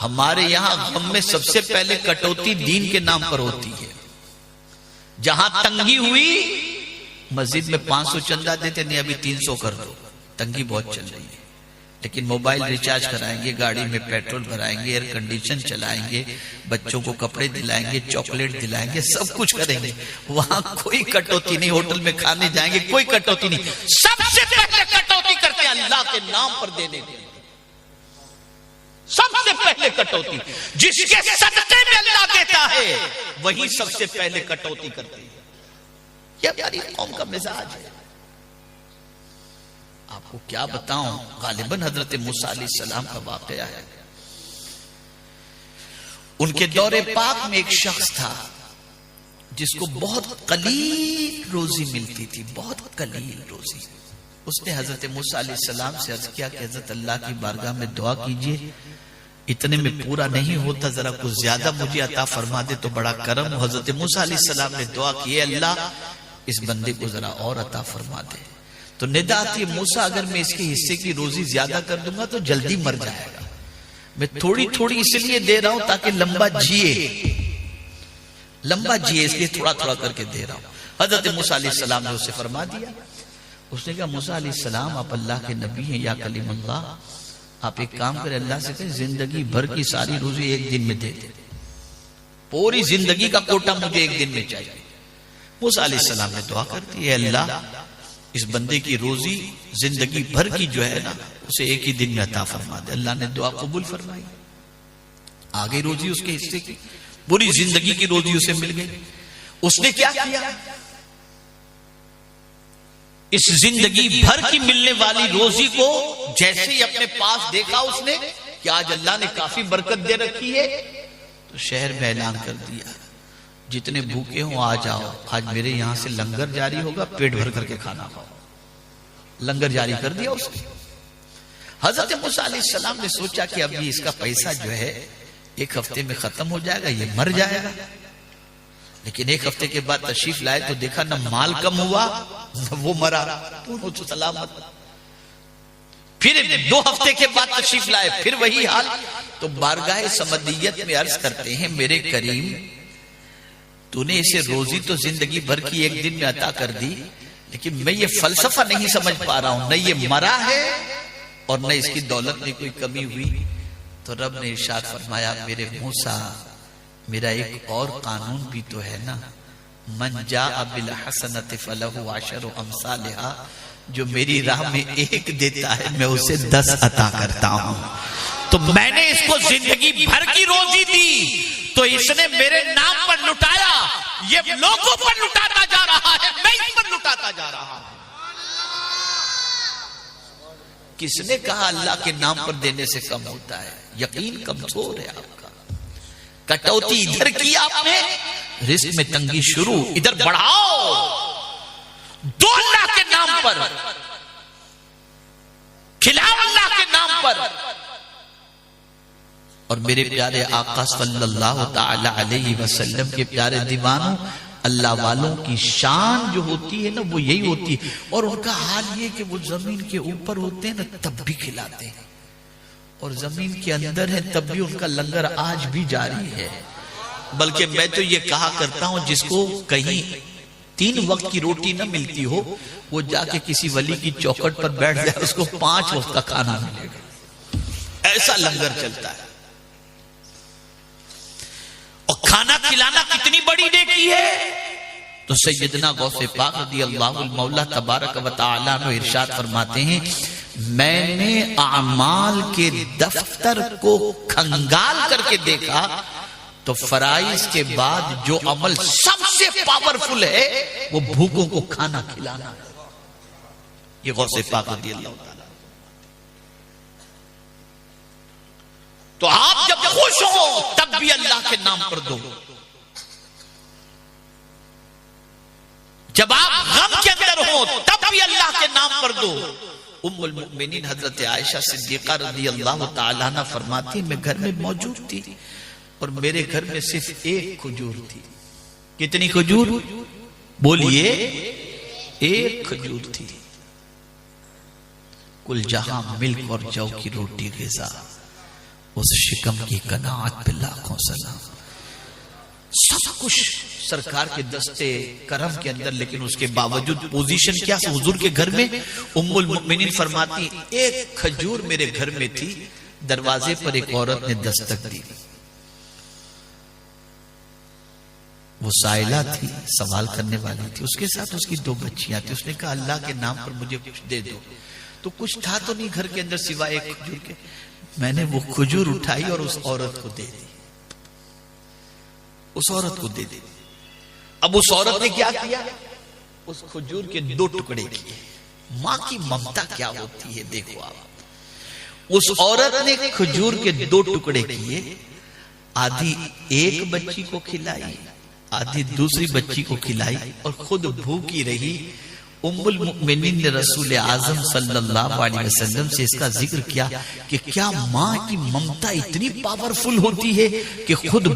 ہمارے یہاں غم میں سب سے پہلے کٹوتی دین کے نام پر ہوتی ہے. جہاں تنگی ہوئی مسجد میں 500 چندہ دیتے, نہیں ابھی 300 کر دو, تنگی بہت چل رہی ہے. لیکن موبائل ریچارج کرائیں گے, گاڑی میں پیٹرول بھرائیں گے, ایئر کنڈیشن چلائیں گے, بچوں کو کپڑے دلائیں گے, چاکلیٹ دلائیں گے, سب کچھ کریں گے. وہاں کوئی کٹوتی نہیں. ہوٹل میں کھانے جائیں گے, کوئی کٹوتی نہیں. سب سے پہلے کٹوتی کرتے ہیں اللہ کے نام پر دینے کے. سب سے پہلے کٹوتی جس کے صدقے میں اللہ دیتا ہے وہی سب سے پہلے کٹوتی کرتے ہیں. یہ ہماری قوم کا مزاج ہے. آپ کو کیا بتاؤں, غالباً حضرت موسیٰ علیہ السلام کا واقعہ ہے. ان کے دور پاک میں ایک شخص تھا جس کو بہت قلیل روزی ملتی تھی, بہت قلیل روزی. اس نے حضرت موسیٰ علیہ السلام سے عرض کیا کہ حضرت اللہ کی بارگاہ میں دعا کیجئے, اتنے میں پورا نہیں ہوتا, ذرا کچھ زیادہ مجھے عطا فرما دے تو بڑا کرم. حضرت موسیٰ علیہ السلام نے دعا کی, اللہ اس بندے کو ذرا اور عطا فرما دے. تو ندا آتی ہے, موسیٰ اگر میں اس کے حصے کی روزی زیادہ کر دوں گا تو جلدی مر جائے گا. میں تھوڑی تھوڑی اس لیے دے رہا ہوں تاکہ لمبا جیے, اس لیے تھوڑا تھوڑا کر کے دے رہا ہوں. حضرت موسیٰ علیہ السلام نے اسے فرما دیا. اس نے کہا, موسیٰ علیہ السلام آپ اللہ کے نبی ہیں, یا کلیم اللہ, آپ ایک کام کریں, اللہ سے کہیں زندگی بھر کی ساری روزی ایک دن میں دے دے, پوری زندگی کا کوٹا مجھے ایک دن میں چاہیے. موسیٰ علیہ السلام نے دعا کر دی, اے اللہ اس بندے کی روزی زندگی بھر کی جو ہے نا اسے ایک ہی دن میں عطا فرما دے. اللہ نے دعا قبول فرمائی, آگے روزی اس کے حصے کی, پوری زندگی کی روزی اسے مل گئی. اس نے کیا کیا, اس زندگی بھر کی ملنے والی روزی کو جیسے ہی اپنے پاس دیکھا اس نے کہ آج اللہ نے کافی برکت دے رکھی ہے, تو شہر میں اعلان کر دیا, جتنے بھوکے ہوں آ جاؤ, آج میرے یہاں سے لنگر جاری ہوگا, پیٹ بھر کر کے کھانا کھاؤ. لنگر جاری کر دیا اس نے. حضرت موسیٰ علیہ السلام نے سوچا کہ اب یہ اس کا پیسہ جو ہے ایک ہفتے میں ختم ہو جائے گا, یہ مر جائے گا. لیکن ایک ہفتے کے بعد تشریف لائے تو دیکھا نہ مال کم ہوا نہ وہ مرا, دونوں تو سلامت. پھر 2 ہفتے کے بعد تشریف لائے, پھر وہی حال. تو بارگاہ سمدیت میں عرض کرتے ہیں, میرے کریم تو نے اسے روزی تو زندگی بھر کی ایک دن میں عطا کر دی, لیکن میں یہ فلسفہ نہیں سمجھ پا رہا ہوں, نہ یہ مرا ہے اور نہ اس کی دولت میں کوئی کمی ہوئی. تو رب نے ارشاد فرمایا, میرے موسیٰ میرا ایک اور قانون بھی تو ہے نا, من جاء بالحسنۃ فلہ عشر امثالھا, جو میری راہ میں ایک دیتا ہے میں اسے 10 عطا کرتا ہوں. تو میں نے اس کو زندگی بھر کی روزی دی تو اس نے میرے نام پر لٹایا, یہ لوگوں پر لٹاتا جا رہا ہے, میں اس پر لٹاتا جا رہا ہوں. کس نے کہا اللہ کے نام پر دینے سے کم ہوتا ہے؟ یقین کمزور ہے آپ کا. کٹوتی ادھر کی آپ نے, رزق میں تنگی شروع, ادھر بڑھاؤ, دو اللہ کے نام پر, کھلاؤ اللہ کے نام پر. اور میرے پیارے آقا صلی اللہ تعالی علیہ وسلم کے پیارے دیوانوں, اللہ والوں کی شان جو ہوتی ہے نا وہ یہی ہوتی ہے. اور ان کا حال یہ کہ وہ زمین کے اوپر ہوتے ہیں نا تب بھی کھلاتے ہیں, اور زمین کے اندر ہے تب بھی ان کا لنگر آج بھی جاری ہے. بلکہ میں تو یہ کہا کرتا ہوں, جس کو کہیں 3 وقت کی روٹی نہ ملتی ہو وہ جا کے کسی ولی کی چوکھٹ پر بیٹھ جائے, اس کو 5 وقت کا کھانا ملے گا. ایسا لنگر چلتا ہے. اور کھانا کھلانا کتنی بڑی نیکی ہے. تو سیدنا غوث پاک رضی اللہ المولا تبارک و تعالی عنہ ارشاد فرماتے ہیں, میں نے اعمال کے دفتر کو کھنگال کر کے دیکھا تو فرائض کے بعد جو عمل سب سے پاورفل ہے وہ بھوکوں کو کھانا کھلانا ہے. یہ غوث پاک رضی اللہ تعالی. تو آپ جب خوش ہو تب بھی اللہ کے نام پر دو, جب آپ غم کے اندر ہو تب بھی اللہ کے نام پر دو. ام المؤمنین حضرت عائشہ صدیقہ رضی اللہ تعالیٰ عنہ فرماتی, میں گھر میں موجود تھی اور میرے گھر میں صرف 1 کھجور تھی. کتنی کھجور بولیے؟ 1 کھجور تھی. کل جہاں ملک اور جو کی روٹی غذا, اس شکم کی قناعت پہ لاکھوں سلام. سب کچھ سرکار کے دستے کرم کے اندر، لیکن اس کے باوجود پوزیشن کیا؟ حضور کے گھر میں ام المؤمنین فرماتی ایک کھجور میرے گھر میں تھی، دروازے پر ایک عورت نے دستک دی. وہ سائلہ تھی، سوال کرنے والی تھی، اس کے ساتھ اس کی 2 بچیاں تھی. اس نے کہا اللہ کے نام پر مجھے کچھ دے دو. تو کچھ تھا تو نہیں گھر کے اندر سوائے ایک کھجور کے. میں نے وہ کھجور اٹھائی اور اس عورت کو دے دی. اس عورت کو دے دی. اب اس عورت نے کیا کیا؟ اس کھجور کے 2 ٹکڑے کیے. ماں کی ممتا کیا ہوتی ہے دیکھو آپ. اس عورت نے کھجور کے 2 ٹکڑے کیے، آدھی ایک بچی کو کھلائی، آدھی دوسری بچی کو کھلائی، اور خود بھوکی رہی. ام المؤمنین نے رسول اعظم صلی اللہ علیہ وسلم سے اس کا ذکر کیا کہ کیا ماں کی ممتا اتنی پاورفل ہوتی ہے کہ خود